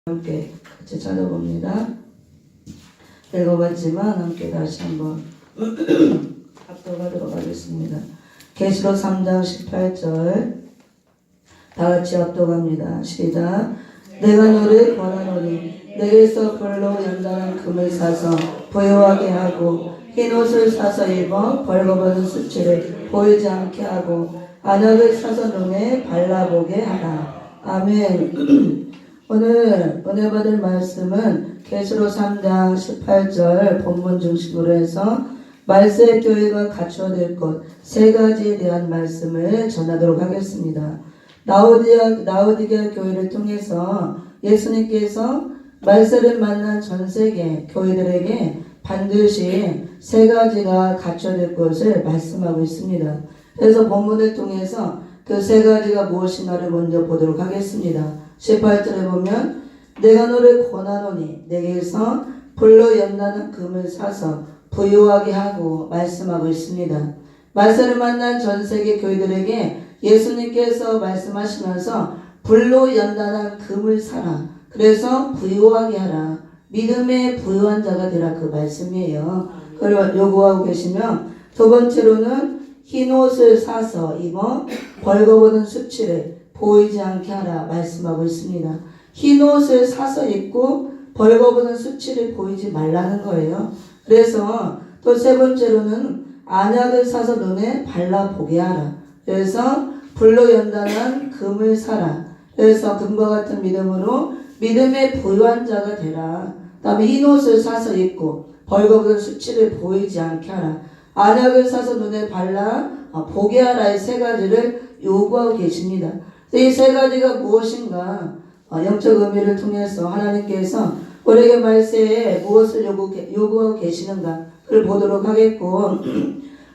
함께 같이 찾아봅니다. 읽어봤지만 함께 다시 한번 합독하도록 하겠습니다. 계시록 3장 18절 다같이 합독합니다. 시작. 내가 너를 권하노니 내게서 불로 연단한 금을 사서 부유하게 하고 흰옷을 사서 입어 벌거벗은 수치를 보이지 않게 하고 안약을 사서 눈에 발라보게 하라. 아멘. 오늘 은혜 받을 말씀은 계시록 3장 18절 본문 중심으로 해서 말세 교회가 갖춰야 될 것 세 가지에 대한 말씀을 전하도록 하겠습니다. 라오디게아 교회를 통해서 예수님께서 말세를 만난 전 세계 교회들에게 반드시 세 가지가 갖춰야 될 것을 말씀하고 있습니다. 그래서 본문을 통해서 그 세 가지가 무엇인가를 먼저 보도록 하겠습니다. 18절에 보면 내가 너를 권하노니 내게서 불로 연단한 금을 사서 부유하게 하고 말씀하고 있습니다. 말세를 만난 전 세계 교회들에게 예수님께서 말씀하시면서 불로 연단한 금을 사라. 그래서 부유하게 하라. 믿음의 부유한 자가 되라. 그 말씀이에요. 그걸 요구하고 계시면 두 번째로는 흰 옷을 사서 입어 벌거벗은 수치를 보이지 않게 하라 말씀하고 있습니다. 흰 옷을 사서 입고 벌거벗은 수치를 보이지 말라는 거예요. 그래서 또 세 번째로는 안약을 사서 눈에 발라보게 하라. 그래서 불로 연단한 금을 사라. 그래서 금과 같은 믿음으로 믿음의 부유한 자가 되라. 그 다음에 흰 옷을 사서 입고 벌거벗은 수치를 보이지 않게 하라. 안약을 사서 눈에 발라 보게 하라의 세 가지를 요구하고 계십니다. 이 세 가지가 무엇인가? 영적 의미를 통해서 하나님께서 우리에게 말세에 무엇을 요구하고 계시는가? 그걸 보도록 하겠고,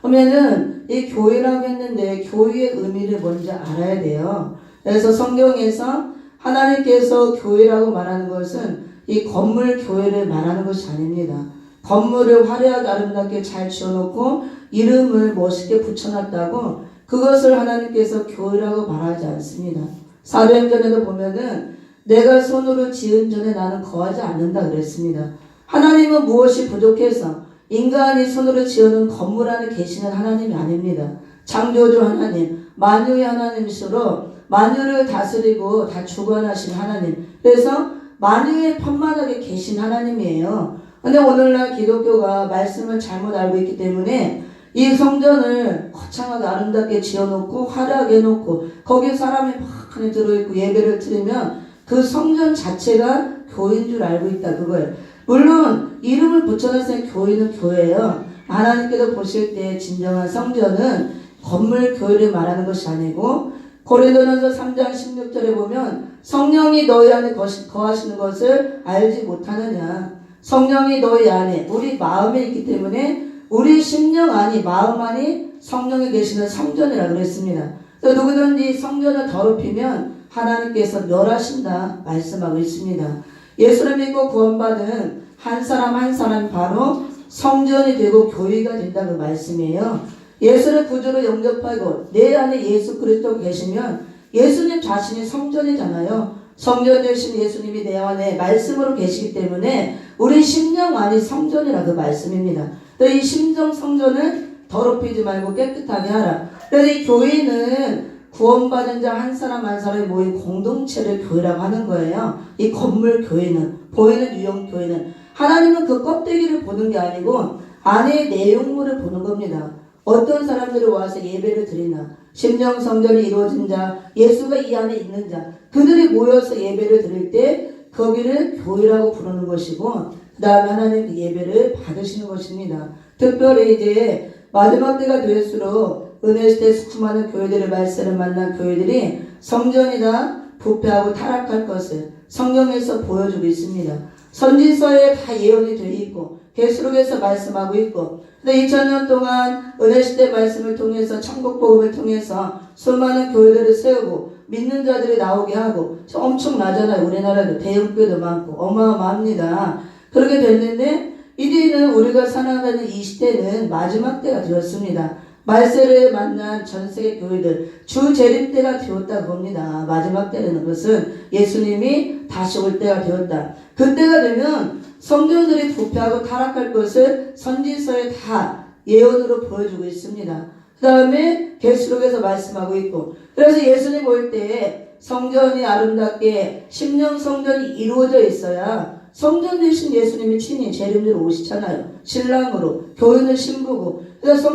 그러면은 이 교회라고 했는데 교회의 의미를 먼저 알아야 돼요. 그래서 성경에서 하나님께서 교회라고 말하는 것은 이 건물 교회를 말하는 것이 아닙니다. 건물을 화려하게 아름답게 잘 지어놓고 이름을 멋있게 붙여놨다고 그것을 하나님께서 교회라고 말하지 않습니다. 사도행전에도 보면은 내가 손으로 지은 전에 나는 거하지 않는다 그랬습니다. 하나님은 무엇이 부족해서 인간이 손으로 지어놓은 건물 안에 계시는 하나님이 아닙니다. 창조주 하나님, 만유의 하나님이시로 만유를 다스리고 다 주관하신 하나님. 그래서 만유의 편만하게 계신 하나님이에요. 근데 오늘날 기독교가 말씀을 잘못 알고 있기 때문에 이 성전을 거창하게 아름답게 지어놓고 화려하게 해놓고 거기에 사람이 막 안에 들어있고 예배를 드리면 그 성전 자체가 교회인 줄 알고 있다 그거예요. 물론 이름을 붙여놨으니 교회는 교회예요. 하나님께서 보실 때 진정한 성전은 건물 교회를 말하는 것이 아니고 고린도전서 3장 16절에 보면 성령이 너희 안에 거하시는 것을 알지 못하느냐. 성령이 너희 안에 우리 마음에 있기 때문에 우리 심령 안이 마음 안이 성령이 계시는 성전이라고 그랬습니다. 그래서 누구든지 성전을 더럽히면 하나님께서 멸하신다 말씀하고 있습니다. 예수를 믿고 구원받은 한 사람 한 사람이 바로 성전이 되고 교회가 된다는 말씀이에요. 예수를 구주로 영접하고 내 안에 예수 그리스도가 계시면 예수님 자신이 성전이잖아요. 성전 되신 예수님이 내 안에 말씀으로 계시기 때문에 우리 심령 안이 성전이라 그 말씀입니다. 이 심정 성전을 더럽히지 말고 깨끗하게 하라. 그래서 이 교회는 구원받은 자 한 사람 한 사람이 모인 공동체를 교회라고 하는 거예요. 이 건물 교회는 보이는 유형 교회는 하나님은 그 껍데기를 보는 게 아니고 안의 내용물을 보는 겁니다. 어떤 사람들이 와서 예배를 드리나 심령 성전이 이루어진 자 예수가 이 안에 있는 자 그들이 모여서 예배를 드릴 때 거기를 교회라고 부르는 것이고 그 다음에 하나님 그 예배를 받으시는 것입니다. 특별히 이제 마지막 때가 될수록 은혜시대 수많은 교회들의 말세를 만난 교회들이 성전이다 부패하고 타락할 것을 성경에서 보여주고 있습니다. 선지서에 다 예언이 되어 있고 계시록에서 말씀하고 있고 근데 2000년 동안 은혜시대 말씀을 통해서 천국복음을 통해서 수많은 교회들을 세우고 믿는 자들이 나오게 하고 엄청나잖아요. 우리나라도 대형교회도 많고 어마어마합니다. 그렇게 됐는데 이제는 우리가 살아가는 이 시대는 마지막 때가 되었습니다. 말세를 만난 전 세계 교회들 주 재림 때가 되었다 봅니다. 마지막 때라는 것은 예수님이 다시 올 때가 되었다. 그때가 되면 성도들이 부패하고 타락할 것을 선지서에 다 예언으로 보여주고 있습니다. 그 다음에 계시록에서 말씀하고 있고, 그래서 예수님 올 때에 성전이 아름답게 심령 성전이 이루어져 있어야 성전 되신 예수님이 친히 재림대로 오시잖아요. 신랑으로. 교회는 신부고. 그래서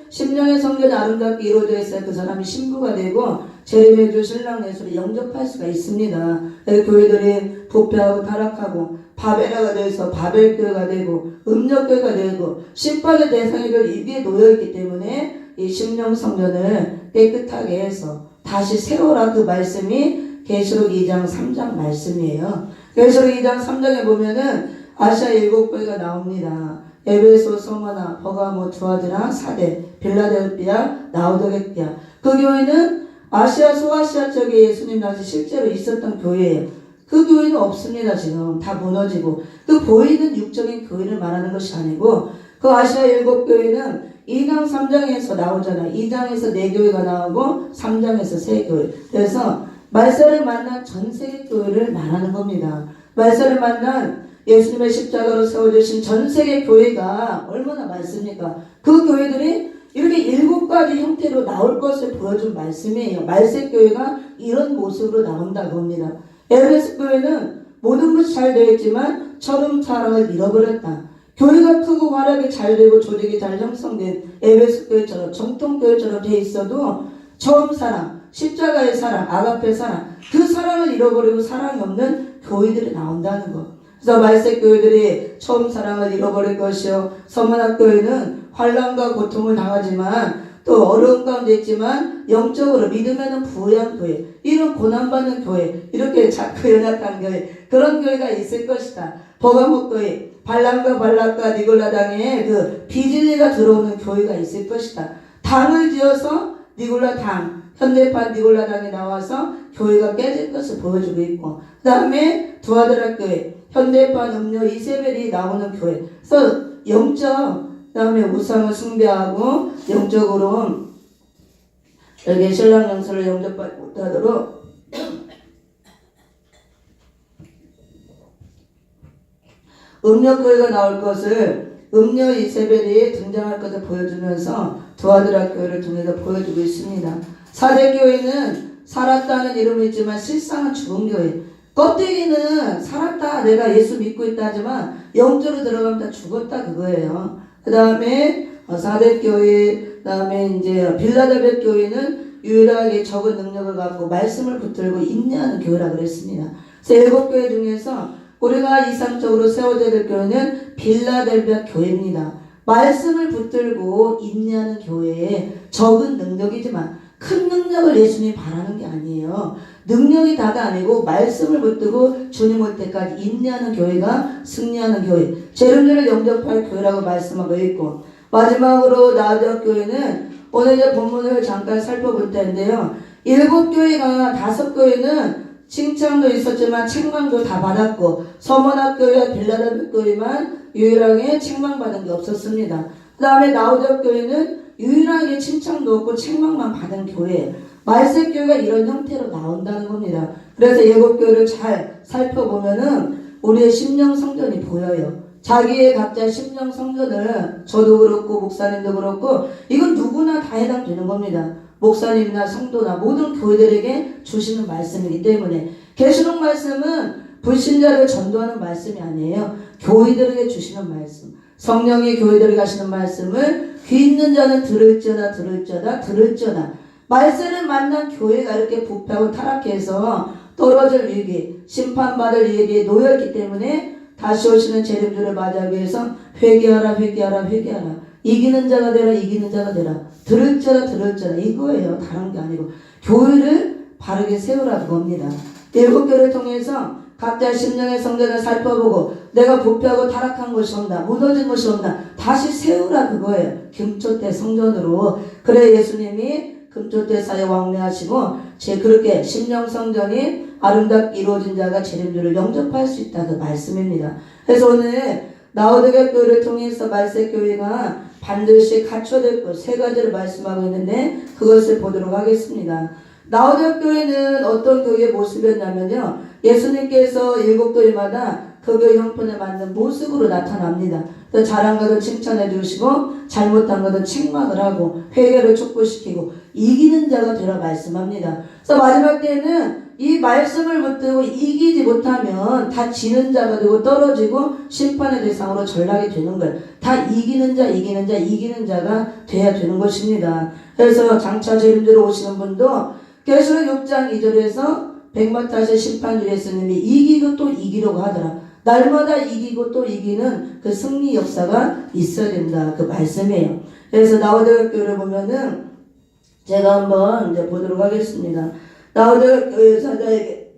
심령의 성전이 아름답게 이루어져 있어야 그 사람이 신부가 되고 재림의 주 신랑 예수를 영접할 수가 있습니다. 교회들이 부패하고 타락하고 바벨화가 돼서 바벨교회가 되고 음력교회가 되고 심판의 대상이 위에 놓여있기 때문에 이 심령 성전을 깨끗하게 해서 다시 세워라, 그 말씀이 계시록 2장 3장 말씀이에요. 계시록 2장 3장에 보면은 아시아 7교회가 나옵니다. 에베소, 소머나, 버가모, 두아드라, 사대, 빌라델피아, 라오디게아. 그 교회는 아시아 소아시아 쪽에 예수님 당시 실제로 있었던 교회예요. 그 교회는 없습니다. 지금 다 무너지고. 그 보이는 육적인 교회를 말하는 것이 아니고 그 아시아 7교회는 2장 3장에서 나오잖아요. 2장에서 4교회가 나오고 3장에서 3교회. 그래서 말세를 만난 전 세계 교회를 말하는 겁니다. 말세를 만난 예수님의 십자가로 세워주신 전 세계 교회가 얼마나 많습니까? 그 교회들이 이렇게 7가지 형태로 나올 것을 보여준 말씀이에요. 말세 교회가 이런 모습으로 나온다고 합니다. 에베소 교회는 모든 것이 잘 되어 있지만 처음 사랑을 잃어버렸다. 교회가 크고 활약이 잘 되고 조직이 잘 형성된 에베소 교회처럼 정통교회처럼 돼 있어도 처음 사랑, 십자가의 사랑, 아가페 사랑, 그 사랑을 잃어버리고 사랑이 없는 교회들이 나온다는 것. 그래서 말세 교회들이 처음 사랑을 잃어버릴 것이요, 서문학 교회는 환난과 고통을 당하지만 또 어려운 가운데 있지만 영적으로 믿음에는 부유한 교회, 이런 고난받는 교회, 이렇게 작고 연약한 교회, 그런 교회가 있을 것이다. 버가모 교회, 발람과 발락과 니골라 당에 그 비진리가 들어오는 교회가 있을 것이다. 당을 지어서 니골라 당, 현대판 니골라 당이 나와서 교회가 깨질 것을 보여주고 있고, 그 다음에 두아드라 교회, 현대판 음료 이세벨이 나오는 교회. 그래서 영적, 그 다음에 우상을 숭배하고 영적으로 여기 신랑 영서를 영접받지 못하도록 음료교회가 나올 것을, 음료 이세벨이 등장할 것을 보여주면서 두아드라 교회를 통해서 보여주고 있습니다. 사대교회는 살았다는 이름이 있지만 실상은 죽은 교회. 껍데기는 살았다, 내가 예수 믿고 있다 하지만 영적으로 들어가면 다 죽었다, 그거예요. 그 다음에 사대교회, 그 다음에 이제 빌라델베 교회는 유일하게 적은 능력을 갖고 말씀을 붙들고 인내하는 교회라 그랬습니다. 그래서 7교회 중에서 우리가 이상적으로 세워져야 될 교회는 빌라델베 교회입니다. 말씀을 붙들고 인내하는 교회에 적은 능력이지만 큰 능력을 예수님이 바라는 게 아니에요. 능력이 다가 아니고 말씀을 붙들고 주님 올 때까지 인내하는 교회가 승리하는 교회, 재림절을 영접할 교회라고 말씀하고 있고, 마지막으로 라오디게아 교회는 오늘 이제 본문을 잠깐 살펴볼 텐데요. 7교회가 5교회는 칭찬도 있었지만 책망도 다 받았고, 서머나 교회와 빌라델베 교회만 유일하게 책망받은 게 없었습니다. 그 다음에 라오디게아 교회는 유일하게 칭찬도 없고 책망만 받은 교회예요. 말세 교회가 이런 형태로 나온다는 겁니다. 그래서 7교회를 잘 살펴보면은 우리의 심령 성전이 보여요. 자기의 각자 심령 성전을 저도 그렇고 목사님도 그렇고 이건 누구나 다 해당되는 겁니다. 목사님이나 성도나 모든 교회들에게 주시는 말씀이기 때문에 계시록 말씀은 불신자를 전도하는 말씀이 아니에요. 교회들에게 주시는 말씀. 성령이 교회들에게 하시는 말씀을 귀 있는 자는 들을지어다 들을지어다 들을지어다. 말세를 만난 교회가 이렇게 부패하고 타락해서 떨어질 위기, 심판받을 위기에 놓여있기 때문에 다시 오시는 재림주를 맞이하기 위해서 회개하라 회개하라 회개하라, 이기는 자가 되라 이기는 자가 되라, 들을지어다 들을지어다, 이거예요. 다른 게 아니고 교회를 바르게 세우라는 겁니다. 7교회를 통해서 각자의 심령의 성전을 살펴보고 내가 부패하고 타락한 것이 없나, 무너진 것이 없나 다시 세우라, 그거예요. 금초대 성전으로. 그래 예수님이 금초대 사에 왕래하시고 그렇게 심령 성전이 아름답게 이루어진 자가 재림주를 영접할 수 있다, 그 말씀입니다. 그래서 오늘 라오디게 교회를 통해서 말세 교회가 반드시 갖춰질 것 세 가지를 말씀하고 있는데 그것을 보도록 하겠습니다. 라오디게 교회는 어떤 교회의 모습이었냐면요. 예수님께서 7교회마다 그 교회 형편에 맞는 모습으로 나타납니다. 잘한 것을 칭찬해 주시고 잘못한 것을 책망을 하고 회개를 촉구시키고 이기는 자가 되라 말씀합니다. 그래서 마지막 때에는 이 말씀을 붙들고 이기지 못하면 다 지는 자가 되고 떨어지고 심판의 대상으로 전락이 되는 거예요. 다 이기는 자가 돼야 되는 것입니다. 그래서 장차 재림대로 오시는 분도 계시록 6장 2절에서 백마타시 심판주 예수님이 이기고 또 이기려고 하더라. 날마다 이기고 또 이기는 그 승리 역사가 있어야 된다. 그 말씀이에요. 그래서 라오디게 교회를 보면은 제가 한번 이제 보도록 하겠습니다. 라오디게 교회 사자에게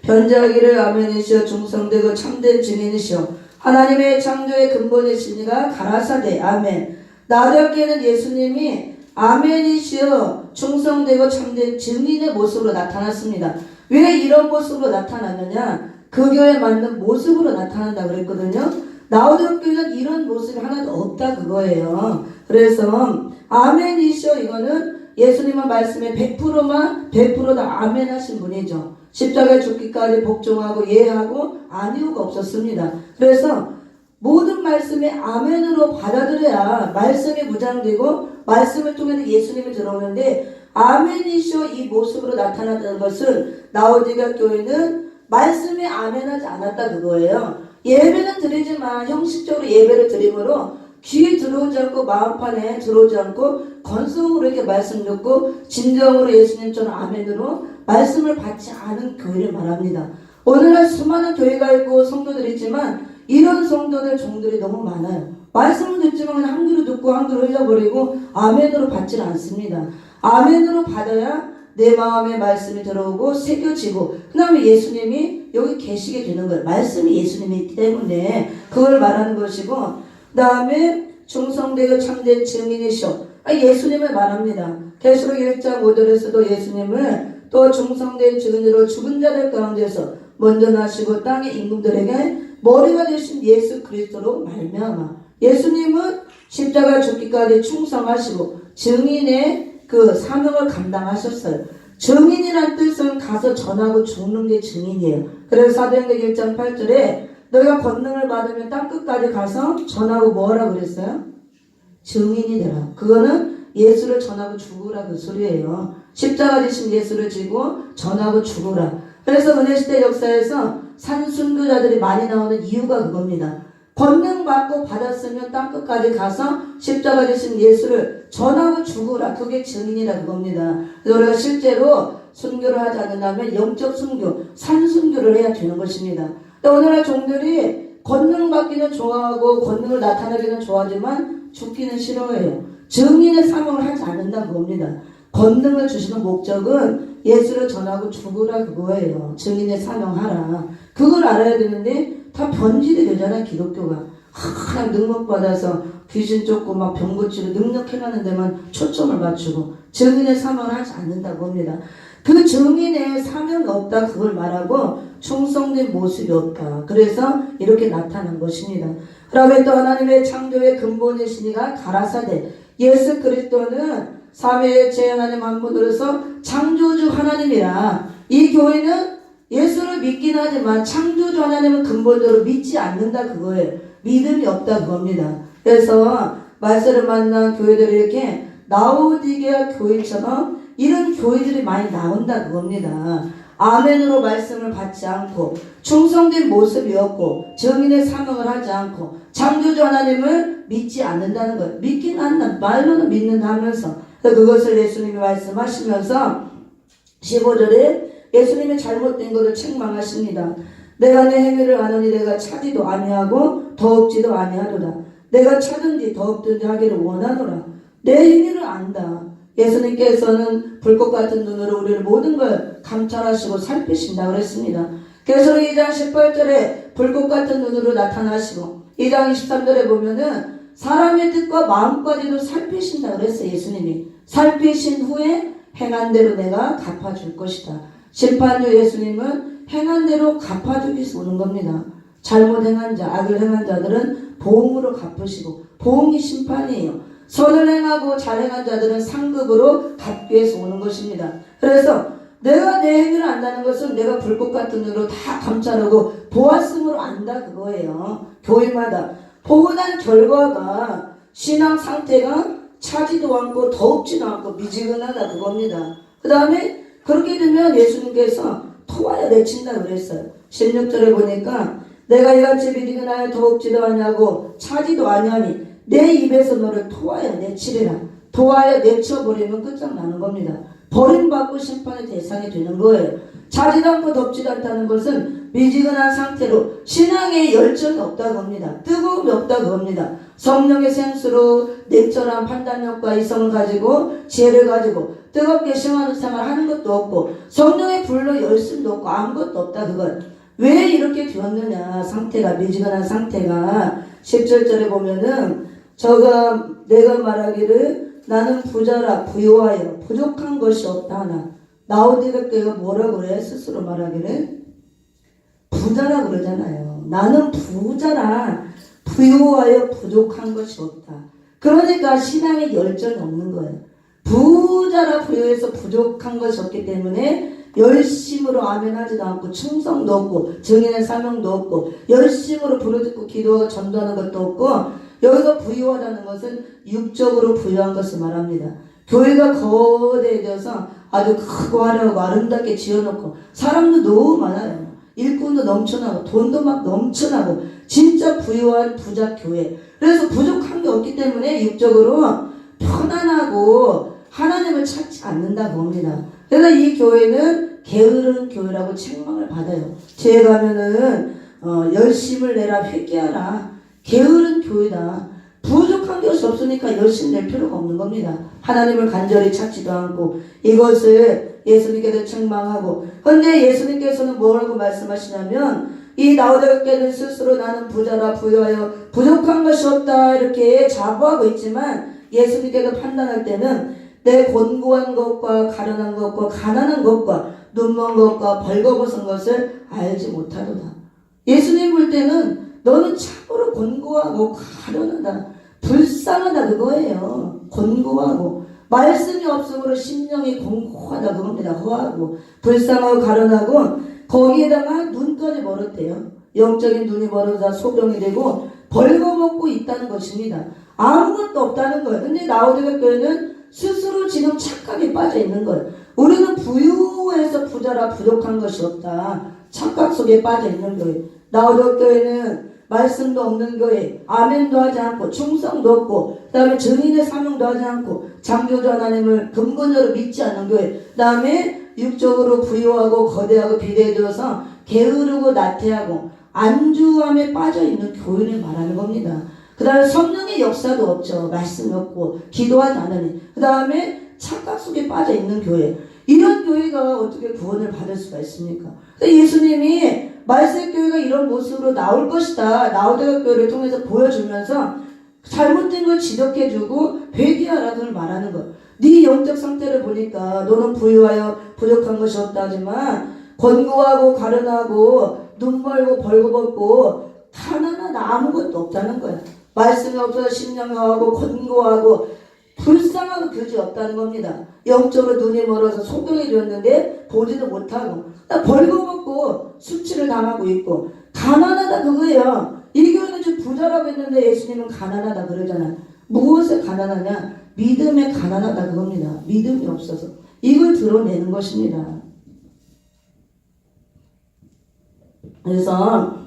변자기를 아멘이시오 중성되고 참된 증인이시오 하나님의 창조의 근본이시니가 가라사대 아멘. 라오디게는 예수님이 아멘이시여 충성되고 참된 증인의 모습으로 나타났습니다. 왜 이런 모습으로 나타났느냐? 그 교회에 맞는 모습으로 나타난다 그랬거든요. 라오디게 교회는 이런 모습이 하나도 없다 그거예요. 그래서 아멘이시여 이거는 예수님의 말씀에 100% 다 아멘 하신 분이죠. 십자가에 죽기까지 복종하고 예하고 아니오가 없었습니다. 그래서 모든 말씀에 아멘으로 받아들여야 말씀이 무장되고 말씀을 통해서 예수님이 들어오는데 아멘이시오 이 모습으로 나타났다는 것은 라오디게 교회는 말씀에 아멘하지 않았다 그거예요. 예배는 드리지만 형식적으로 예배를 드림으로 귀에 들어오지 않고 마음판에 들어오지 않고 건성으로 이렇게 말씀 듣고 진정으로 예수님처럼 아멘으로 말씀을 받지 않은 교회를 말합니다. 오늘날 수많은 교회가 있고 성도들이 있지만 이런 성도들 종들이 너무 많아요. 말씀을 듣지만 그냥 한 귀로 듣고 한 귀로 흘려버리고 아멘으로 받지는 않습니다. 아멘으로 받아야 내 마음에 말씀이 들어오고 새겨지고 그 다음에 예수님이 여기 계시게 되는 거예요. 말씀이 예수님이기 때문에 그걸 말하는 것이고 그 다음에 충성되고 참된 증인이시오. 예수님을 말합니다. 계시록 1장 5절에서도 예수님을 또 충성된 증인으로 죽은 자들 가운데서 먼저 나시고 땅의 임금들에게 머리가 되신 예수 그리스도로 말미암아 예수님은 십자가 죽기까지 충성하시고 증인의 그 사명을 감당하셨어요. 증인이란 뜻은 가서 전하고 죽는 게 증인이에요. 그래서 사도행전 1장 8절에 너희가 권능을 받으면 땅끝까지 가서 전하고 뭐하라 그랬어요? 증인이 되라. 그거는 예수를 전하고 죽으라 그 소리예요. 십자가 지신 예수를 지고 전하고 죽으라. 그래서 은혜시대 역사에서 산순교자들이 많이 나오는 이유가 그겁니다. 권능 받고 받았으면 땅끝까지 가서 십자가 지신 예수를 전하고 죽으라. 그게 증인이라 그겁니다. 그래서 우리가 실제로 순교를 하지 않는다면 영적 순교, 산순교를 해야 되는 것입니다. 오늘날 종들이 권능 받기는 좋아하고 권능을 나타내기는 좋아하지만 죽기는 싫어해요. 증인의 사명을 하지 않는다 그겁니다. 권능을 주시는 목적은 예수를 전하고 죽으라 그거예요. 증인의 사명하라. 그걸 알아야 되는데 다 변질이 되잖아요. 기독교가. 하나 능력받아서 귀신 쫓고 막 병 고치고 능력해가는 데만 초점을 맞추고 증인의 사명을 하지 않는다고 합니다. 그 증인의 사명이 없다 그걸 말하고 충성된 모습이 없다. 그래서 이렇게 나타난 것입니다. 그러면 또 하나님의 창조의 근본이시니가 가라사대 예수 그리스도는 삼위일체 하나님 한 분으로서 창조주 하나님이라. 이 교회는 예수를 믿긴 하지만 창조주 하나님은 근본적으로 믿지 않는다 그거예요. 믿음이 없다 그겁니다. 그래서 말세를 만난 교회들이 이렇게 라오디게아 교회처럼 이런 교회들이 많이 나온다 그겁니다. 아멘으로 말씀을 받지 않고 충성된 모습이 없고 증인의 사명을 하지 않고 창조주 하나님을 믿지 않는다는 거예요. 믿긴 않나 말로는 믿는다 하면서 그것을 예수님이 말씀하시면서 15절에 예수님이 잘못된 것을 책망하십니다. 내가 내 행위를 아노니 내가 차지도 아니하고 더없지도 아니하노라. 내가 차든지 더없든지 하기를 원하노라. 내 행위를 안다. 예수님께서는 불꽃 같은 눈으로 우리를 모든 걸 감찰하시고 살피신다 그랬습니다. 그래서 2장 18절에 불꽃 같은 눈으로 나타나시고 2장 23절에 보면은 사람의 뜻과 마음까지도 살피신다 그랬어요. 예수님이 살피신 후에 행한 대로 내가 갚아줄 것이다. 심판주 예수님은 행한 대로 갚아주기 위해서 오는 겁니다. 잘못 행한 자, 악을 행한 자들은 보응으로 갚으시고, 보응이 심판이에요. 선을 행하고 잘 행한 자들은 상급으로 갚기 위해서 오는 것입니다. 그래서 내가 내 행위를 안다는 것은 내가 불꽃 같은 눈으로 다 감찰하고 보았음으로 안다 그거예요. 교회마다 보고 난 결과가 신앙 상태가 차지도 않고 더욱지도 않고 미지근하다 그겁니다. 그 다음에 그렇게 되면 예수님께서 토하여 내친다 그랬어요. 16절에 보니까 내가 이같이 미지근하여 더욱지도 않냐고 차지도 않냐니 내 입에서 너를 토하여 내치리라. 토하여 내쳐버리면 끝장나는 겁니다. 버림받고 심판의 대상이 되는 거예요. 차지도 않고 덥지도 않다는 것은 미지근한 상태로 신앙에 열정이 없다고 합니다. 뜨거움이 없다고 합니다. 성령의 생수로 냉철한 판단력과 이성을 가지고 지혜를 가지고 뜨겁게 신앙생활 하는 것도 없고 성령의 불로 열심도 없고 아무것도 없다 그건. 왜 이렇게 되었느냐 상태가 미지근한 상태가 17절에 보면은 내가 말하기를 나는 부자라 부유하여 부족한 것이 없다 하나. 라오디가 교회가 뭐라고 그래? 스스로 말하기를 부자라 그러잖아요. 나는 부자라 부유하여 부족한 것이 없다. 그러니까 신앙에 열정이 없는 거예요. 부자라 부유해서 부족한 것이 없기 때문에 열심으로 아멘하지도 않고 충성도 없고 증인의 사명도 없고 열심으로 부르짖고 기도하고 전도하는 것도 없고 여기서 부유하다는 것은 육적으로 부유한 것을 말합니다. 교회가 거대해져서 아주 크고 화려하고 아름답게 지어놓고 사람도 너무 많아요. 일꾼도 넘쳐나고 돈도 막 넘쳐나고 진짜 부유한 부자 교회. 그래서 부족한 게 없기 때문에 육적으로 편안하고 하나님을 찾지 않는다고 합니다. 그래서 이 교회는 게으른 교회라고 책망을 받아요. 뒤에 가면은 열심을 내라 회개하라. 게으른 교회다. 부족한 것이 없으니까 열심히 낼 필요가 없는 겁니다. 하나님을 간절히 찾지도 않고 이것을 예수님께서 책망하고 그런데 예수님께서는 뭐라고 말씀하시냐면 이 라오디게아는 스스로 나는 부자라 부유하여 부족한 것이 없다 이렇게 자부하고 있지만 예수님께서 판단할 때는 내 곤고한 것과 가련한 것과 가난한 것과 눈먼 것과 벌거벗은 것을 알지 못하도다. 예수님 볼 때는 너는 참으로 곤고하고 가련하다 불쌍하다 그거예요. 곤고하고 말씀이 없으므로 심령이 공고하다 그겁니다. 허하고 불쌍하고 가련하고 거기에다가 눈까지 멀었대요. 영적인 눈이 멀어서 소경이 되고 벌거벗고 있다는 것입니다. 아무것도 없다는 거예요. 근데 라오디게아 교회는 스스로 지금 착각에 빠져 있는 거예요. 우리는 부유해서 부자라 부족한 것이 없다. 착각 속에 빠져 있는 거예요. 라오디게아 교회는 말씀도 없는 교회, 아멘도 하지 않고 충성도 없고 그 다음에 증인의 사명도 하지 않고 창조주 하나님을 근본적으로 믿지 않는 교회, 그 다음에 육적으로 부유하고 거대하고 비대해져서 게으르고 나태하고 안주함에 빠져있는 교회를 말하는 겁니다. 그 다음에 성령의 역사도 없죠. 말씀이 없고 기도하지 않으니 그 다음에 착각 속에 빠져있는 교회. 이런 교회가 어떻게 구원을 받을 수가 있습니까? 예수님이 말세교회가 이런 모습으로 나올 것이다. 라오디게아 교회를 통해서 보여주면서 잘못된 걸 지적해주고 회개하라 그걸 말하는 것. 네 영적 상태를 보니까 너는 부유하여 부족한 것이 없다 하지만 곤고하고 가련하고 눈 멀고 벌거벗고 가난한 아무것도 없다는 거야. 말씀이 없어서 심령하고 곤고하고 불쌍하고 그지 없다는 겁니다. 영적으로 눈이 멀어서 소경이 되었는데 보지도 못하고 벌거벗고 수치를 당하고 있고 가난하다 그거예요. 이 교회는 지금 부자라고 했는데 예수님은 가난하다 그러잖아. 무엇에 가난하냐? 믿음에 가난하다 그겁니다. 믿음이 없어서 이걸 드러내는 것입니다. 그래서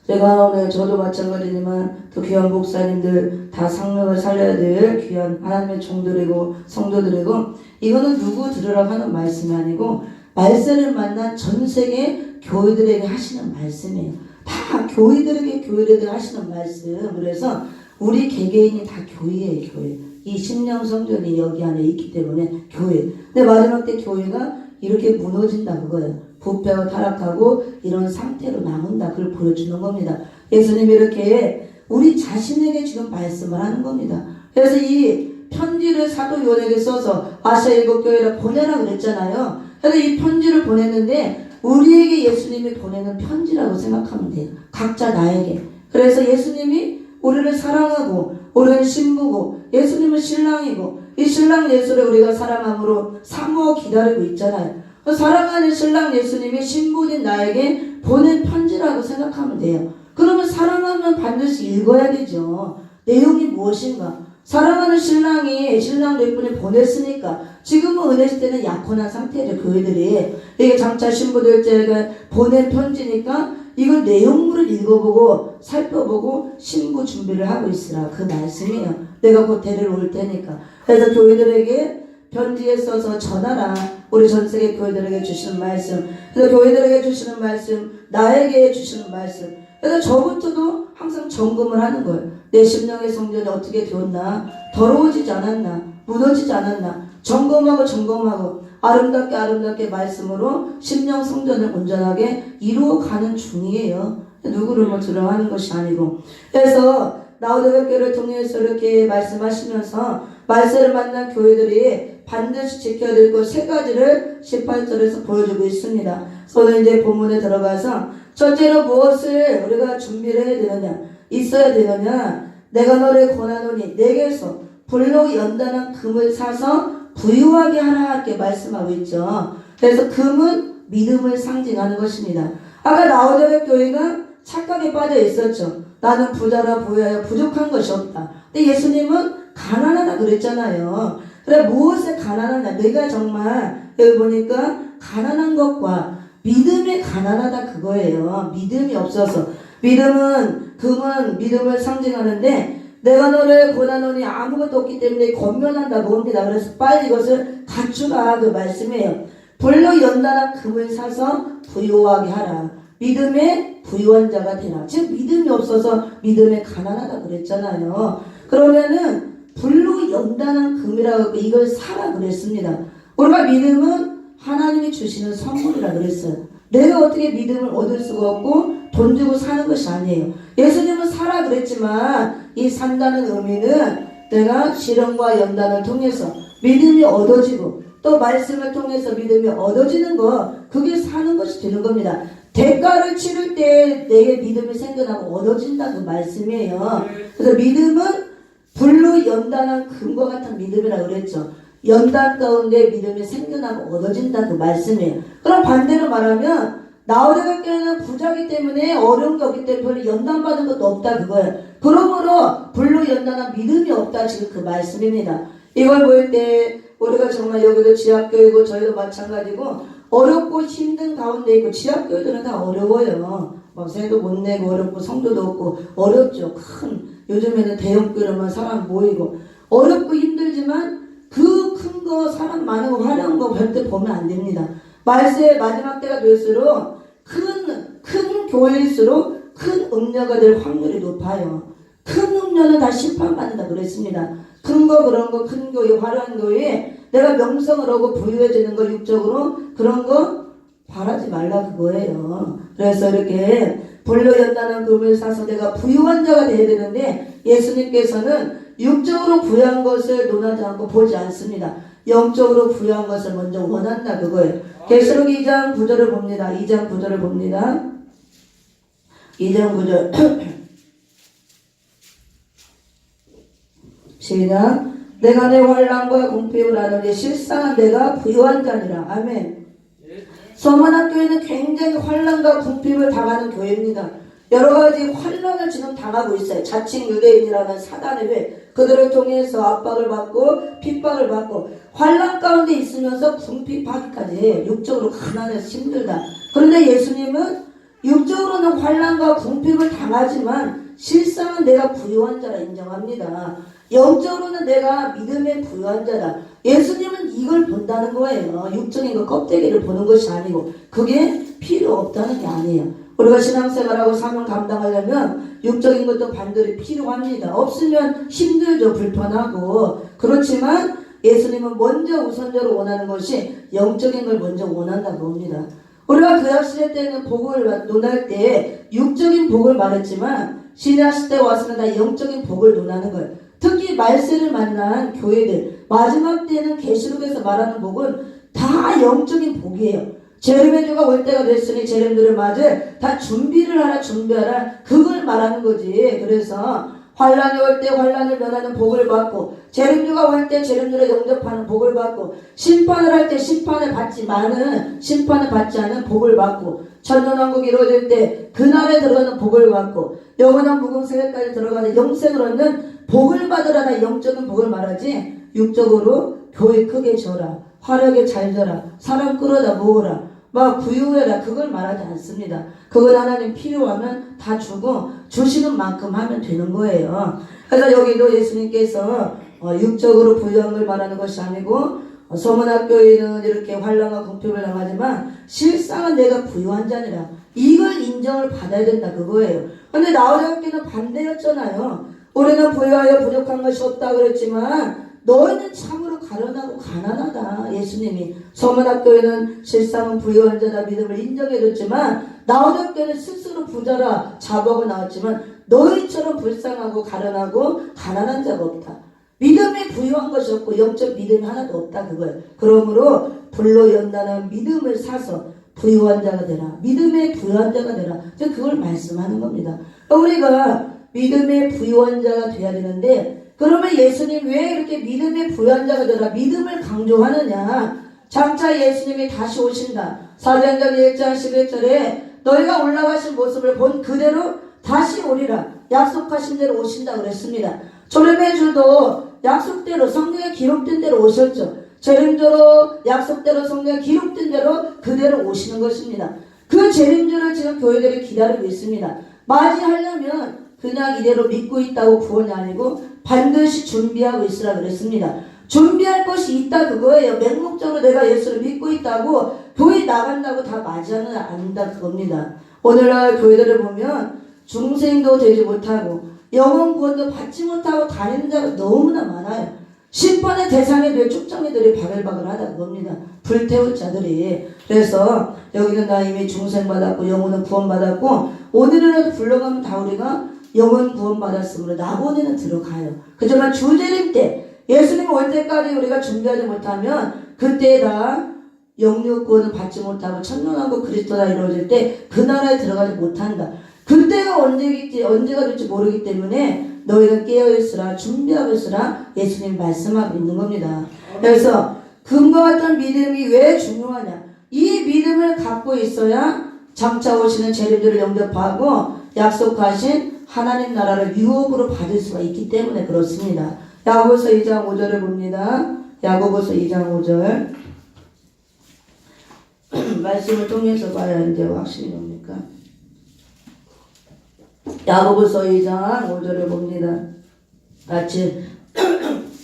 제가 오늘 저도 마찬가지지만 또 귀한 목사님들 다 상명을 살려야 될 귀한 하나님의 종들이고 성도들이고 이거는 누구 들으라고 하는 말씀이 아니고 말세를 만난 전 세계 교회들에게 하시는 말씀이에요. 다 교회들에게 하시는 말씀. 그래서 우리 개개인이 다 교회예요. 교회. 이 심령 성전이 여기 안에 있기 때문에 교회. 근데 마지막 때 교회가 이렇게 무너진다 그거예요. 부패하고 타락하고 이런 상태로 남은다. 그걸 보여주는 겁니다. 예수님이 이렇게 우리 자신에게 지금 말씀을 하는 겁니다. 그래서 이 편지를 사도 요한에게 써서 아시아 일곱 교회를 보내라 그랬잖아요. 그래서 이 편지를 보냈는데 우리에게 예수님이 보내는 편지라고 생각하면 돼요. 각자 나에게. 그래서 예수님이 우리를 사랑하고 우리는 신부고 예수님은 신랑이고 이 신랑 예수를 우리가 사랑함으로 사모하고 기다리고 있잖아요. 사랑하는 신랑 예수님이 신부인 나에게 보낸 편지라고 생각하면 돼요. 그러면 사랑하면 반드시 읽어야 되죠. 내용이 무엇인가? 사랑하는 신랑이 신랑 몇 분이 보냈으니까 지금은 은혜 시대는 약혼한 상태죠. 교회들이 이게 장차 신부들에게 보낸 편지니까 이걸 내용물을 읽어보고 살펴보고 신부 준비를 하고 있으라 그 말씀이에요. 내가 곧 데리러 올 테니까. 그래서 교회들에게 편지에 써서 전하라. 우리 전세계 교회들에게 주시는 말씀, 그래서 교회들에게 주시는 말씀, 나에게 주시는 말씀. 그래서 저부터도 항상 점검을 하는 거예요. 내 심령의 성전이 어떻게 되었나? 더러워지지 않았나? 무너지지 않았나? 점검하고 아름답게 말씀으로 심령 성전을 온전하게 이루어가는 중이에요. 누구를 뭐 두려워하는 것이 아니고. 그래서 나우대교회를 통해서 이렇게 말씀하시면서 말세를 만난 교회들이 반드시 지켜야 될 것 세 가지를 18절에서 보여주고 있습니다. 저는 이제 본문에 들어가서 첫째로 무엇을 우리가 준비를 해야 되느냐, 있어야 되느냐. 내가 너를 권하노니 내게서 불로 연단한 금을 사서 부유하게 하라 이렇게 말씀하고 있죠. 그래서 금은 믿음을 상징하는 것입니다. 아까 나우디오 교회가 착각에 빠져 있었죠. 나는 부자라 부유하여 부족한 것이 없다. 근데 예수님은 가난하다 그랬잖아요. 그래 무엇에 가난하냐? 내가 정말 여기 보니까 가난한 것과 믿음에 가난하다 그거예요. 믿음이 없어서. 믿음은 금은 믿음을 상징하는데 내가 너를 권하노니 아무것도 없기 때문에 권면한다고 봅니다. 그래서 빨리 이것을 갖추라 그 말씀이에요. 불로 연단한 금을 사서 부유하게 하라. 믿음에 부유한 자가 되라. 즉 믿음이 없어서 믿음에 가난하다 그랬잖아요. 그러면은 불로 연단한 금이라고 이걸 사라 그랬습니다. 우리가 믿음은 하나님이 주시는 선물이라 그랬어요. 내가 어떻게 믿음을 얻을 수가 없고 돈 주고 사는 것이 아니에요. 예수님은 사라 그랬지만 이 산다는 의미는 내가 실험과 연단을 통해서 믿음이 얻어지고 또 말씀을 통해서 믿음이 얻어지는 거, 그게 사는 것이 되는 겁니다. 대가를 치를 때 내게 믿음이 생겨나고 얻어진다는 말씀이에요. 그래서 믿음은 불로 연단한 금과 같은 믿음이라고 그랬죠. 연단 가운데 믿음이 생겨나고 얻어진다는 그 말씀이에요. 그럼 반대로 말하면 나우디오 교회는 부자기 때문에 어려운 게 없기 때문에 연단받은 것도 없다 그거예요. 그러므로 불로 연단한 믿음이 없다 지금 그 말씀입니다. 이걸 볼 때 우리가 정말 여기도 지하교회고 저희도 마찬가지고 어렵고 힘든 가운데 있고 지하교회들은 다 어려워요. 막 새도 못 내고 어렵고 성도도 없고 어렵죠. 큰 요즘에는 대형교회로만 사람 모이고 어렵고 힘들지만 그 큰 거 사람 많은 거 화려한 거 절대 보면 안 됩니다. 말세의 마지막 때가 될수록 큰 교회일수록 큰 음녀가 될 확률이 높아요. 큰 음녀는 다 심판받는다 그랬습니다. 큰 거 그런 거 큰 교회 화려한 교회에 내가 명성을 얻고 부유해지는 거 육적으로 그런 거 바라지 말라 그거예요. 그래서 이렇게 불로 연단한 금을 사서 내가 부유한 자가 되어야 되는데 예수님께서는 육적으로 부유한 것을 논하지 않고 보지 않습니다. 영적으로 부유한 것을 먼저 원한다 그거예요. 계시록 2장 9절을 봅니다. 2장 9절을 봅니다. 2장 9절 시작. 내가 내 환난과 궁핍을 아노니 실상은 내가 부유한 자니라. 아멘. 서만학교회는 굉장히 환난과 궁핍을 당하는 교회입니다. 여러 가지 환난을 지금 당하고 있어요. 자칭 유대인이라는 사단의 회, 그들을 통해서 압박을 받고 핍박을 받고 환난 가운데 있으면서 궁핍하기까지 해요. 육적으로 가난해서 힘들다. 그런데 예수님은 육적으로는 환난과 궁핍을 당하지만 실상은 내가 부유한 자라 인정합니다. 영적으로는 내가 믿음의 부유한 자다. 예수님은 이걸 본다는 거예요. 육적인 거 껍데기를 보는 것이 아니고 그게 필요 없다는 게 아니에요. 우리가 신앙생활하고 삶을 감당하려면 육적인 것도 반드시 필요합니다. 없으면 힘들죠. 불편하고. 그렇지만 예수님은 먼저 우선적으로 원하는 것이 영적인 걸 먼저 원한다고 봅니다. 우리가 구약시대 때는 복을 논할 때 육적인 복을 말했지만 신약시대 와서는 다 영적인 복을 논하는 거예요. 특히 말세를 만난 교회들 마지막 때는 계시록에서 말하는 복은 다 영적인 복이에요. 재림의 주가 올 때가 됐으니 재림들을 맞을 다 준비를 하라 준비하라 그걸 말하는 거지. 그래서 환란이 올 때 환란을 면하는 복을 받고 재림주가 올 때 재림주를 영접하는 복을 받고 심판을 할 때 심판을 받지 않은 복을 받고 천년왕국 이루어질 때 그날에 들어가는 복을 받고 영원한 무궁세계까지 들어가는 영생을 얻는 복을 받으라는 영적인 복을 말하지 육적으로 교회 크게 져라 화려하게 잘 져라 사람 끌어다 모으라 막 부유해라 그걸 말하지 않습니다. 그걸 하나님 필요하면 다 주고 주시는 만큼 하면 되는 거예요. 그래서 여기도 예수님께서 육적으로 부유한 걸 말하는 것이 아니고 서문학교에는 이렇게 환란과 궁핍을 당하지만 실상은 내가 부유한 자니라 이걸 인정을 받아야 된다 그거예요. 근데 나홀레교는 반대였잖아요. 우리는 부유하여 부족한 것이 없다 그랬지만 너희는 참으로 가련하고 가난하다. 예수님이 서문학교에는 실상은 부유한 자다 믿음을 인정해줬지만 나홀레교는 스스로 부자라 자부하고 나왔지만 너희처럼 불쌍하고 가련하고 가난한 자가 없다. 믿음이 부유한 것이 없고 영적 믿음이 하나도 없다 그거예요. 그러므로 불로 연단한 믿음을 사서 부유한 자가 되라. 믿음의 부유한 자가 되라. 그걸 말씀하는 겁니다. 우리가 믿음의 부유한 자가 돼야 되는데 그러면 예수님 왜 이렇게 믿음의 부유한 자가 되라 믿음을 강조하느냐. 장차 예수님이 다시 오신다. 사도행전 1장 11절에 너희가 올라가신 모습을 본 그대로 다시 오리라. 약속하신 대로 오신다 그랬습니다. 초림의 주도 약속대로 성경에 기록된 대로 오셨죠. 재림주로 약속대로 성경에 기록된 대로 그대로 오시는 것입니다. 그 재림주를 지금 교회들이 기다리고 있습니다. 맞이하려면 그냥 이대로 믿고 있다고 구원이 아니고 반드시 준비하고 있으라 그랬습니다. 준비할 것이 있다 그거예요. 맹목적으로 내가 예수를 믿고 있다고 교회 나간다고 다 맞이하는 아니다 그겁니다. 오늘날 교회들을 보면 중생도 되지 못하고 영혼 구원도 받지 못하고 다니는 자가 너무나 많아요. 심판의 대상이 될 축정이들이 바글바글하다 그겁니다. 불태울 자들이. 그래서 여기는 나 이미 중생 받았고 영혼은 구원 받았고 오늘이라도 불러가면 다 우리가 영혼 구원 받았으므로 낙원에는 들어가요. 그렇지만 주재림 때 예수님 올 때까지 우리가 준비하지 못하면 그때 다 영육 구원을 받지 못하고 천년왕국 그리스도가 이루어질 때 그 나라에 들어가지 못한다. 그때가 언제가 될지 모르기 때문에 너희는 깨어있으라 준비하고 있으라 예수님 말씀하고 있는 겁니다. 그래서 금과 같은 믿음이 왜 중요하냐. 이 믿음을 갖고 있어야 장차 오시는 재림주를 영접하고 약속하신 하나님 나라를 유업으로 받을 수가 있기 때문에 그렇습니다. 야고보서 2장 5절을 봅니다. 야고보서 2장 5절 말씀을 통해서 봐야 이제 확실히 옵니까? 야고보서 2장 5절을 봅니다. 같이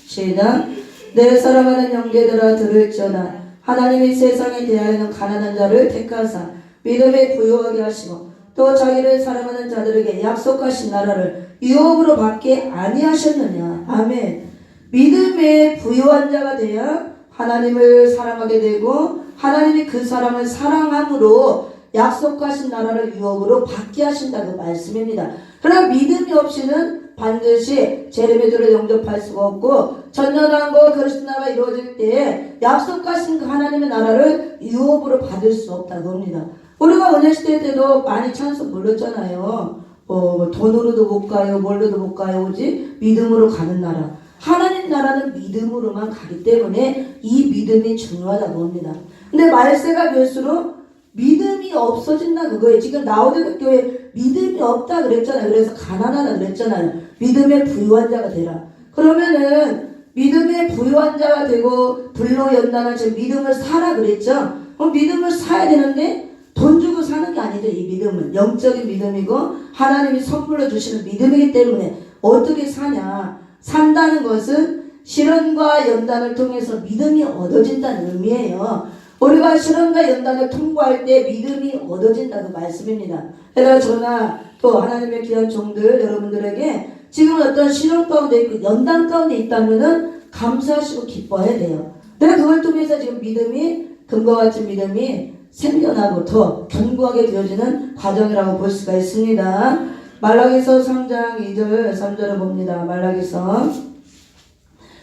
시작. 내 사랑하는 형제들아 들을지어다. 하나님이 세상에 대하여는 가난한 자를 택하사 믿음에 부유하게 하시고 또 자기를 사랑하는 자들에게 약속하신 나라를 유업으로 받게 아니하셨느냐. 아멘. 믿음에 부유한 자가 돼야 하나님을 사랑하게 되고 하나님이 그 사람을 사랑함으로 약속하신 나라를 유업으로 받게 하신다는 말씀입니다. 그러나 믿음이 없이는 반드시 재림의 주를 영접할 수가 없고 천년왕국 그리스도 나라가 이루어질 때 약속하신 그 하나님의 나라를 유업으로 받을 수 없다고 합니다. 우리가 은혜시대 때도 많이 찬송 불렀잖아요. 돈으로도 못 가요, 뭘로도 못 가요, 오직 믿음으로 가는 나라. 하나님 나라는 믿음으로만 가기 때문에 이 믿음이 중요하다고 합니다. 근데 말세가 될수록 믿음이 없어진다 그거예요. 지금 나오는 교회 믿음이 없다 그랬잖아요. 그래서 가난하다 그랬잖아요. 믿음의 부유한 자가 되라. 그러면은 믿음의 부유한 자가 되고 불로 연단한 즉 믿음을 사라 그랬죠. 그럼 믿음을 사야 되는데 돈 주고 사는 게 아니죠. 이 믿음은 영적인 믿음이고 하나님이 선물로 주시는 믿음이기 때문에 어떻게 사냐. 산다는 것은 실현과 연단을 통해서 믿음이 얻어진다는 의미예요. 우리가 실현과 연단을 통과할 때 믿음이 얻어진다는 말씀입니다. 그래서 저나 또 하나님의 귀한 종들 여러분들에게 지금 어떤 실현 가운데 있고 연단 가운데 있다면은 감사하시고 기뻐해야 돼요. 그래서 그걸 통해서 지금 믿음이 금과 같은 믿음이 생겨나고 더 견고하게 되어지는 과정이라고 볼 수가 있습니다. 말라기서 3장 2절 3절을 봅니다. 말라기서.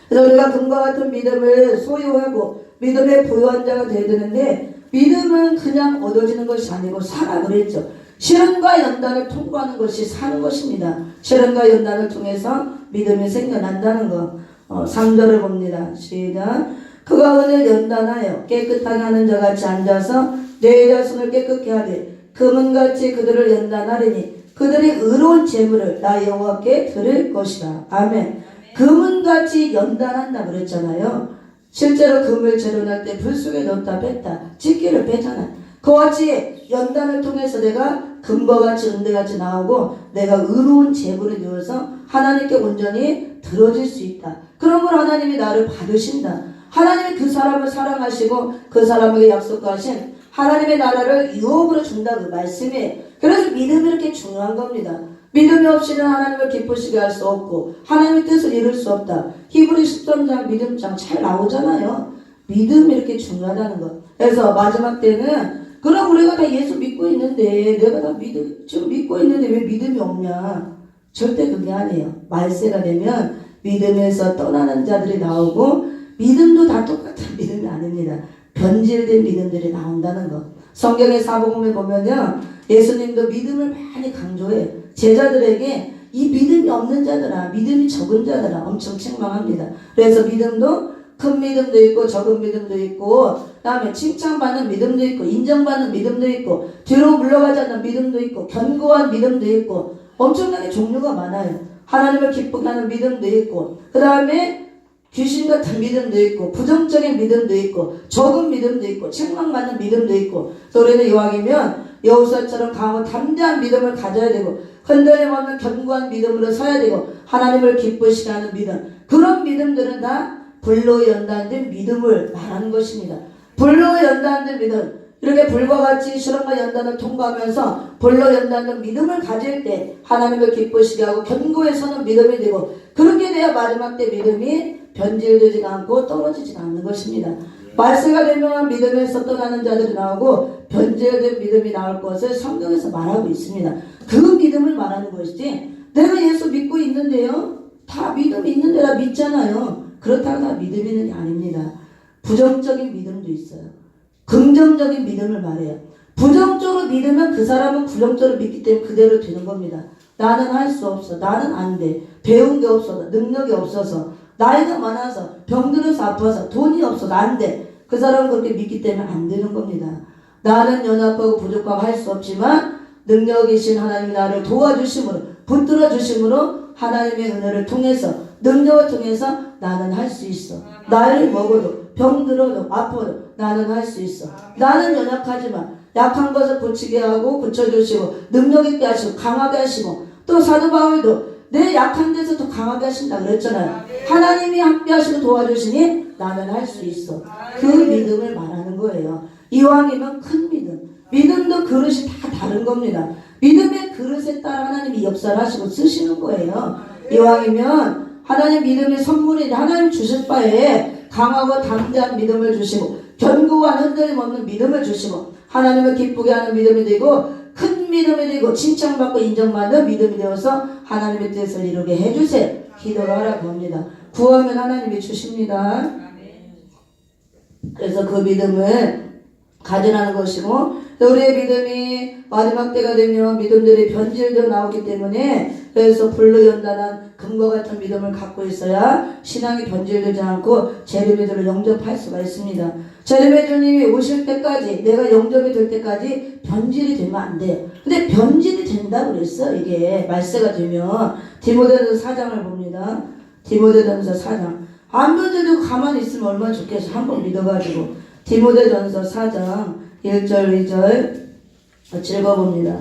그래서 우리가 금과 같은 믿음을 소유하고 믿음의 부유한 자가 되어야 되는데, 믿음은 그냥 얻어지는 것이 아니고 사라 그랬죠. 시련과 연단을 통과하는 것이 사는 것입니다. 시련과 연단을 통해서 믿음이 생겨난다는 것. 3절을 봅니다. 시작. 그가 오늘 연단하여 깨끗하게 하는 자같이 앉아서 내 자손을 깨끗게 하되 금은같이 그들을 연단하리니 그들이 의로운 재물을 나 여호와께 드릴 것이다. 아멘. 금은같이 연단한다 그랬잖아요. 실제로 금을 재련할 때 불 속에 넣었다 뺐다 집기를 빼잖아. 그같이 연단을 통해서 내가 금과 같이 은대같이 나오고 내가 의로운 재물을 넣어서 하나님께 온전히 들어질 수 있다. 그런 걸 하나님이 나를 받으신다. 하나님이 그 사람을 사랑하시고 그 사람에게 약속하신 하나님의 나라를 유업으로 준다 그 말씀이에요. 그래서 믿음이 이렇게 중요한 겁니다. 믿음이 없이는 하나님을 기쁘시게 할 수 없고 하나님의 뜻을 이룰 수 없다. 히브리 13장 믿음장 잘 나오잖아요. 믿음이 이렇게 중요하다는 것. 그래서 마지막 때는 그럼 우리가 다 예수 믿고 있는데 내가 다 지금 믿고 있는데 왜 믿음이 없냐. 절대 그게 아니에요. 말세가 되면 믿음에서 떠나는 자들이 나오고 믿음도 다 똑같은 믿음이 아닙니다. 변질된 믿음들이 나온다는 것. 성경의 사복음에 보면요, 예수님도 믿음을 많이 강조해요. 제자들에게 이 믿음이 없는 자들아, 믿음이 적은 자들아 엄청 책망합니다. 그래서 믿음도 큰 믿음도 있고 적은 믿음도 있고 그다음에 칭찬받는 믿음도 있고 인정받는 믿음도 있고 뒤로 물러가지 않는 믿음도 있고 견고한 믿음도 있고 엄청나게 종류가 많아요. 하나님을 기쁘게 하는 믿음도 있고 그 다음에 귀신 같은 믿음도 있고 부정적인 믿음도 있고 적은 믿음도 있고 책망받는 믿음도 있고. 그래서 우리는 이왕이면 여호수아처럼 강하고 담대한 믿음을 가져야 되고 흔들림 없는 견고한 믿음으로 서야 되고 하나님을 기쁘시게 하는 믿음. 그런 믿음들은 다 불로 연단된 믿음을 말하는 것입니다. 불로 연단된 믿음. 이렇게 불과 같이 시련과 연단을 통과하면서 불로 연단된 믿음을 가질 때 하나님을 기쁘시게 하고 견고해 서는 믿음이 되고 그렇게 돼야 마지막 때 믿음이 변질되지가 않고 떨어지지가 않는 것입니다. 말세가 되면 믿음에서 떠나는 자들이 나오고 변질된 믿음이 나올 것을 성경에서 말하고 있습니다. 그 믿음을 말하는 것이지 내가 예수 믿고 있는데요. 다 믿음이 있는데 나 믿잖아요. 그렇다고 다 믿음이 있는 게 아닙니다. 부정적인 믿음도 있어요. 긍정적인 믿음을 말해요. 부정적으로 믿으면 그 사람은 부정적으로 믿기 때문에 그대로 되는 겁니다. 나는 할 수 없어. 나는 안 돼. 배운 게 없어서 능력이 없어서 나이가 많아서 병들어서 아파서 돈이 없어서 안 돼. 그 사람은 그렇게 믿기 때문에 안 되는 겁니다. 나는 연약하고 부족하고 할 수 없지만 능력이신 하나님이 나를 도와주심으로 붙들어 주심으로 하나님의 은혜를 통해서 능력을 통해서 나는 할 수 있어. 나이를 먹어도 병들어도 아파도 나는 할 수 있어. 나는 연약하지만 약한 것을 고치게 하고 고쳐주시고 능력 있게 하시고 강하게 하시고 또 사도 바울도 내 약한 데서 더 강하게 하신다 그랬잖아요. 하나님이 함께 하시고 도와주시니 나는 할 수 있어. 그 믿음을 말하는 거예요. 이왕이면 큰 믿음. 믿음도 그릇이 다 다른 겁니다. 믿음의 그릇에 따라 하나님이 역사를 하시고 쓰시는 거예요. 이왕이면 하나님 믿음의 선물이 하나님 주실 바에 강하고 담대한 믿음을 주시고 견고한 흔들림 없는 믿음을 주시고 하나님을 기쁘게 하는 믿음이 되고 큰 믿음이 되고 칭찬받고 인정받는 믿음이 되어서 하나님의 뜻을 이루게 해주세요. 기도를 하라고 합니다. 구하면 하나님이 주십니다. 그래서 그 믿음을 가져라는 것이고 우리의 믿음이 마지막 때가 되면 믿음들이 변질되어 나오기 때문에 그래서 불로 연단한 금과 같은 믿음을 갖고 있어야 신앙이 변질되지 않고 재림의 영접할 수가 있습니다. 재림의 주님이 오실 때까지 내가 영접이 될 때까지 변질이 되면 안 돼요. 근데 변질이 된다고 그랬어. 이게 말세가 되면 디모데전서 4장을 봅니다. 디모데전서 4장 안 변질되고 가만히 있으면 얼마나 좋겠어. 한번 믿어가지고 디모데전서 4장 1절 2절 읽어봅니다.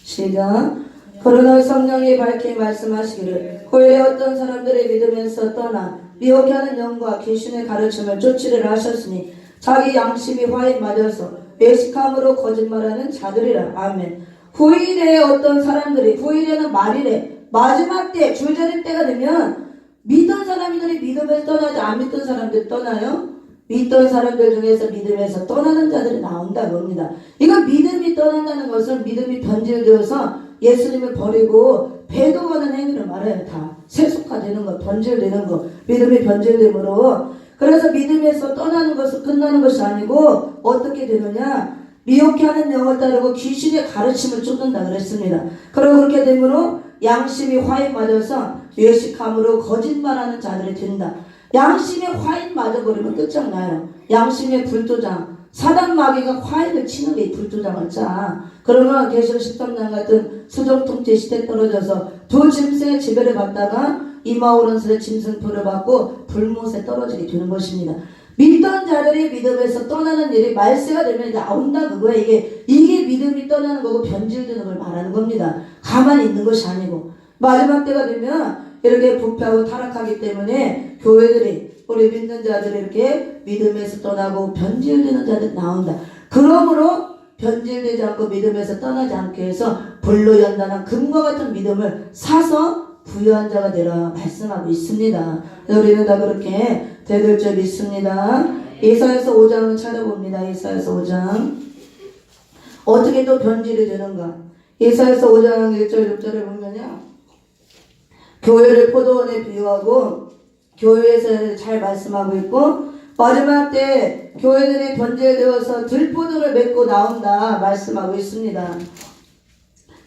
시작. 그러나 성령이 밝히 말씀하시기를 고일에 어떤 사람들이 믿으면서 떠나 미혹해 하는 영과 귀신의 가르침을 쫓으리라 하셨으니 자기 양심이 화에 맞아서 외식함으로 거짓말하는 자들이라. 아멘. 후일에 어떤 사람들이 후일에는 말이래. 마지막 때 줄저림 때가 되면 믿던 사람들이 믿음에서 떠나지 안 믿던 사람들 떠나요. 믿던 사람들 중에서 믿음에서 떠나는 자들이 나온다고 합니다. 이거 믿음이 떠난다는 것은 믿음이 변질되어서 예수님을 버리고 배도하는 행위를 말해요. 다 세속화되는 거, 변질되는 거, 믿음이 변질되므로. 그래서 믿음에서 떠나는 것은 끝나는 것이 아니고 어떻게 되느냐, 미혹해 하는 영을 따르고 귀신의 가르침을 쫓는다 그랬습니다. 그리고 그렇게 되므로 양심이 화인 맞아서 외식함으로 거짓말하는 자들이 된다. 양심에 화인 맞아버리면 끝장나요. 양심의 불도장, 사단 마귀가 화인을 치는 게 불도장을 짜. 그러면 계시록 13장 같은 수정통제 시대 떨어져서 두 짐승의 지배를 받다가 이마오른슬의 짐승표를 받고 불못에 떨어지게 되는 것입니다. 믿던 자들이 믿음에서 떠나는 일이 말세가 되면 나온다 그거야. 이게 믿음이 떠나는 거고 변질되는 걸 말하는 겁니다. 가만히 있는 것이 아니고. 마지막 때가 되면 이렇게 부패하고 타락하기 때문에 교회들이, 우리 믿는 자들이 이렇게 믿음에서 떠나고 변질되는 자들이 나온다. 그러므로 변질되지 않고 믿음에서 떠나지 않게 해서 불로 연단한 금과 같은 믿음을 사서 부유한 자가 되라 말씀하고 있습니다. 우리는 다 그렇게 되될 줄 믿습니다. 이사야서 5장을 찾아봅니다. 이사야서 5장 어떻게 또 변질이 되는가. 이사야서 5장 1절 6절에 보면요, 교회를 포도원에 비유하고 교회에서 잘 말씀하고 있고, 마지막 때 교회들이 변질되어서 들포도를 맺고 나온다 말씀하고 있습니다.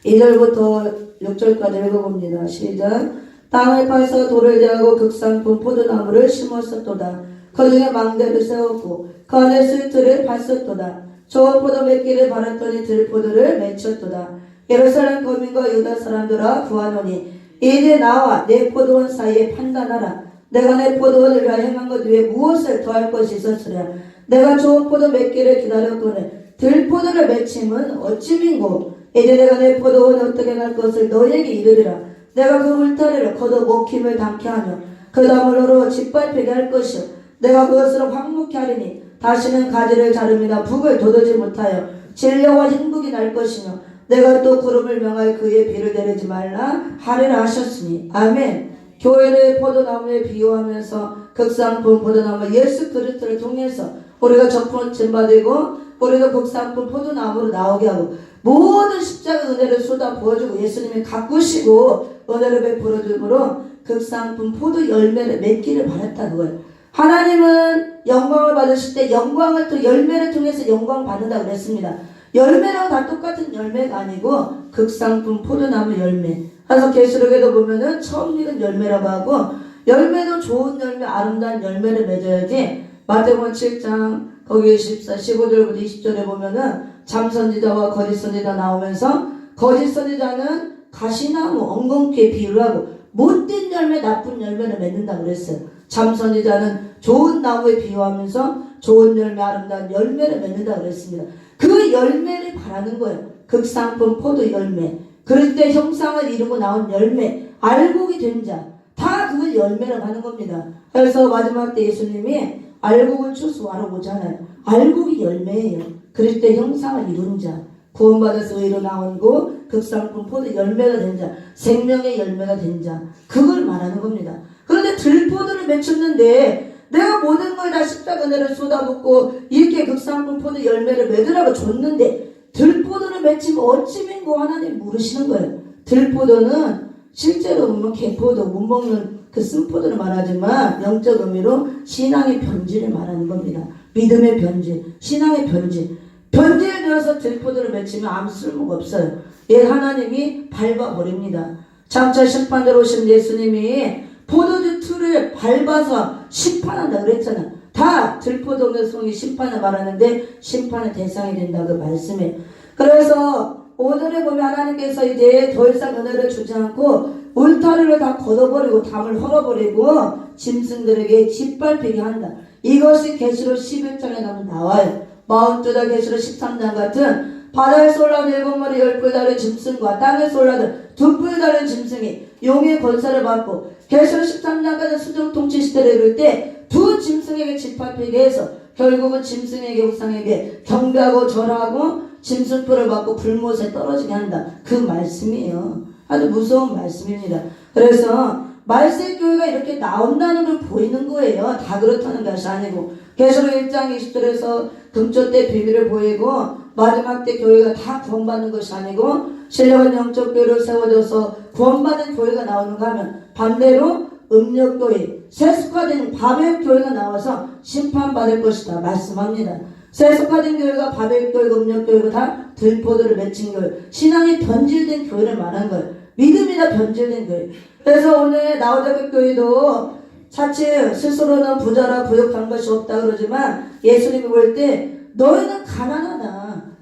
2절부터 6절까지 읽어봅니다. 시작. 땅을 파서 돌을 대하고 극상품 포도나무를 심었었도다. 그 중에 망대를 세웠고 그 안에 스위트를 봤었도다. 좋은 포도 맺기를 바랐더니 들포도를 맺혔도다. 예루살렘 거민과 유다 사람들아 구하노니 이제 나와 내 포도원 사이에 판단하라. 내가 내 포도원을 위하여 행한 것 위에 무엇을 더할 것이 있었으랴. 내가 좋은 포도 맺기를 기다렸거늘 들포도를 맺힘은 어찌민고. 이제 내가 내 포도원에 어떻게 할 것을 너희에게 이르리라. 내가 그 울타리를 걷어 먹힘을 담게 하며 그 나무로 짓밟히게 할 것이요 내가 그것으로 황무케 하리니 다시는 가지를 자름이나 북을 돋우지 못하여 진려와 흰국이 날 것이며 내가 또 구름을 명하여 그의 비를 내리지 말라 하리라 하셨으니. 아멘. 교회를 포도나무에 비유하면서 극상품 포도나무 예수 그리스도를 통해서 우리가 접붙임 받고 우리도 극상품 포도나무로 나오게 하고 모든 십자가 은혜를 쏟아 부어주고 예수님이 가꾸시고 은혜를 베풀어 주므로 극상품 포도 열매를 맺기를 바랐다 그거예요. 하나님은 영광을 받으실 때 영광을 또 열매를 통해서 영광 받는다 그랬습니다. 열매랑 다 똑같은 열매가 아니고 극상품 포도나무 열매. 그래서 계시록에도 보면은 처음 익은 열매라고 하고, 열매도 좋은 열매, 아름다운 열매를 맺어야지. 마태복음 7장 거기 15절부터 20절에 보면은 참선지자와 거짓 선지자 나오면서 거짓 선지자는 가시나무 엉겅퀴에 비유를 하고 못된 열매, 나쁜 열매를 맺는다 그랬어요. 참선지자는 좋은 나무에 비유하면서 좋은 열매, 아름다운 열매를 맺는다 그랬습니다. 그 열매를 바라는 거예요. 극상품 포도 열매. 그럴 때 형상을 이루고 나온 열매, 알곡이 된 자, 다 그걸 열매라고 하는 겁니다. 그래서 마지막 때 예수님이 알곡을 추수하러 오잖아요. 알곡이 열매예요. 그럴 때 형상을 이룬 자, 구원받아서 의로 나오고 극상품 포도 열매가 된 자, 생명의 열매가 된 자, 그걸 말하는 겁니다. 그런데 들포도를 맺혔는데 내가 모든 걸 다 십자가 은혜를 쏟아붓고 이렇게 극상품 포도 열매를 맺으라고 줬는데 들포도를 맺히면 어찌민고 하나님 물으시는 거예요. 들포도는 실제로 보면 개포도, 못 먹는 그 쓴포도를 말하지만 영적 의미로 신앙의 변질을 말하는 겁니다. 믿음의 변질, 신앙의 변질. 변질되어서 들포도를 맺히면 아무 쓸모가 없어요. 예, 하나님이 밟아버립니다. 장차 심판대로 오신 예수님이 포도주 틀을 밟아서 심판한다 그랬잖아. 다 들포도송이 심판을 말하는데 심판의 대상이 된다 그 말씀에. 그래서 오늘에 보면 하나님께서 이제 더 이상 은혜를 주지 않고 울타리를 다 걷어버리고 담을 헐어버리고 짐승들에게 짓밟히게 한다. 이것이 계시록 11장에 나와요. 42장 계시록 13장 같은 바다에서 올라온 7마리 10뿔 달린 짐승과 땅에서 올라온 2뿔 달린 짐승이 용의 권세를 받고 계시록 13장까지 수정통치 시대를 이룰 때 두 짐승에게 짓밟히게 해서 결국은 짐승에게 우상에게 경배하고 절하고 짐승뿔을 받고 불못에 떨어지게 한다. 그 말씀이에요. 아주 무서운 말씀입니다. 그래서 말세교회가 이렇게 나온다는 걸 보이는 거예요. 다 그렇다는 것이 아니고 계시록 1장 20절에서 금초 때 비밀을 보이고 마지막 때 교회가 다 구원받는 것이 아니고 신령한 영적 교회로 세워져서 구원받은 교회가 나오는가 하면 반대로 음력교회, 세속화된 바벨교회가 나와서 심판받을 것이다 말씀합니다. 세속화된 교회가 바벨교회고 음력교회고 다 들포들을 맺힌 교회, 신앙이 변질된 교회를 말한 거예요. 믿음이 다 변질된 교회. 그래서 오늘 나오자국 교회도 자칫 스스로는 부자라 부욕한 것이 없다 그러지만 예수님이 볼 때 너희는 가난하다.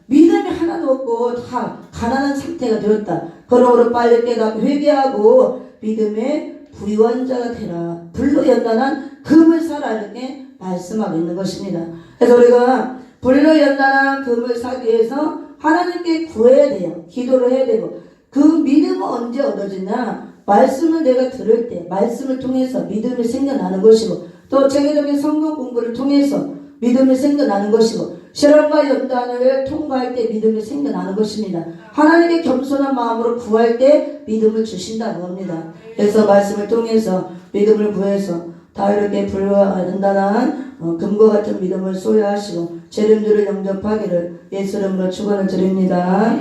믿음이 하나도 없고 다 가난한 상태가 되었다. 그러므로 빨리 깨닫고 회개하고 믿음의 부유한 자가 되라. 불로 연단한 금을 사라. 이렇게 말씀하고 있는 것입니다. 그래서 우리가 불로 연단한 금을 사기 위해서 하나님께 구해야 돼요. 기도를 해야 되고 그 믿음은 언제 얻어지냐? 말씀을 내가 들을 때 말씀을 통해서 믿음이 생겨나는 것이고 또 체계적인 성경 공부를 통해서 믿음이 생겨나는 것이고 시련과 연단을 통과할 때 믿음이 생겨나는 것입니다. 하나님께 겸손한 마음으로 구할 때 믿음을 주신다는 겁니다. 그래서 말씀을 통해서 믿음을 구해서 다 이렇게 불과 연단한 금과 같은 믿음을 소유하시고 제 이름들을 영접하기를 예수 이름으로 축원을 드립니다.